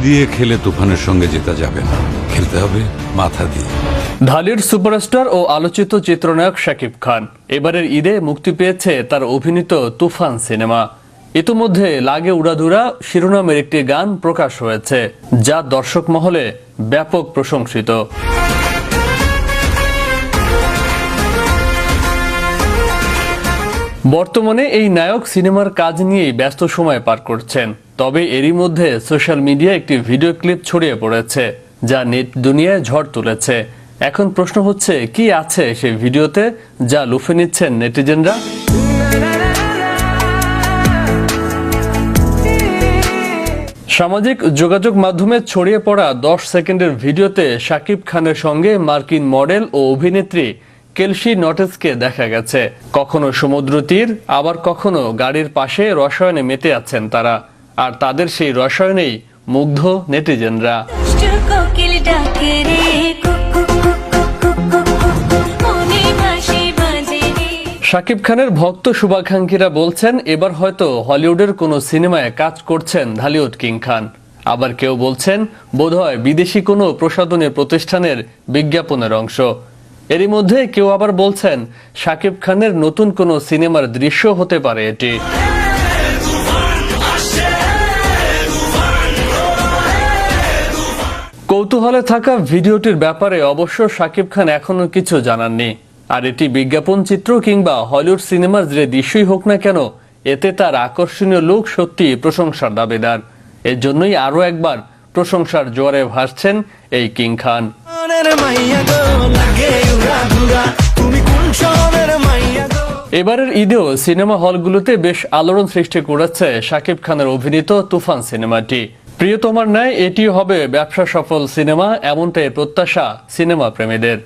দিয়ে খেলে তুফানের সঙ্গে জেতা যাবে না, খেলতে হবে মাথা দিয়ে। ঢালিউড সুপারস্টার ও আলোচিত চিত্রনায়ক শাকিব খান এবারের ঈদে মুক্তি পেয়েছে তার অভিনীত তুফান সিনেমা। ইতিমধ্যে লাগে উড়াধুরা শিরোনামের একটি গান প্রকাশ হয়েছে, যা দর্শক মহলে ব্যাপক প্রশংসিত। বর্তমানে এই নায়ক সিনেমার কাজ নিয়েই ব্যস্ত সময় পার করছেন। তবে এরই মধ্যে সোশ্যাল মিডিয়ায় একটি ভিডিও ক্লিপ ছড়িয়ে পড়েছে, যা নেট দুনিয়ায় ঝড় তুলেছে। এখন প্রশ্ন হচ্ছে, কি আছে সেই ভিডিওতে যা লুফে নিচ্ছেন নেটিজেনরা? সামাজিক যোগাযোগ মাধ্যমে ছড়িয়ে পড়া 10 সেকেন্ডের ভিডিওতে শাকিব খানের সঙ্গে মার্কিন মডেল ও অভিনেত্রী কেলসি নটেজকে দেখা গেছে। কখনো সমুদ্র তীর, আবার কখনো গাড়ির পাশে রসায়নে মেতে আছেন তারা। আর তাদের সেই রসায়নেই মুগ্ধ নেটিজেনরা। শাকিব খানের ভক্ত শুভাকাঙ্ক্ষীরা বলছেন, এবার হয়তো হলিউডের কোনো সিনেমায় কাজ করছেন ঢালিউড কিং খান। আবার কেউ বলছেন, বোধহয় বিদেশি কোনো প্রসাধনী প্রতিষ্ঠানের বিজ্ঞাপনের অংশ। এরই মধ্যে কেউ আবার বলছেন, শাকিব খানের নতুন কোনো সিনেমার দৃশ্য হতে পারে এটি। কৌতূহলে থাকা ভিডিওটির ব্যাপারে অবশ্য শাকিব খান এখনো কিছু জানাননি। আর এটি বিজ্ঞাপন চিত্র কিংবা হলিউড সিনেমার যে দৃশ্যই হোক না কেন, এতে তার আকর্ষণীয় লুক সত্যি প্রশংসার দাবিদার। এর জন্যই আরো একবার প্রশংসার জোয়ারে ভাসছেন এই কিং খান। এবারের ঈদেও সিনেমা হলগুলোতে বেশ আলোড়ন সৃষ্টি করেছে শাকিব খানের অভিনীত তুফান সিনেমাটি। প্রিয়তমার ন্যায় এটি হবে ব্যবসা সফল সিনেমা, এমনটাই প্রত্যাশা সিনেমা প্রেমীদের।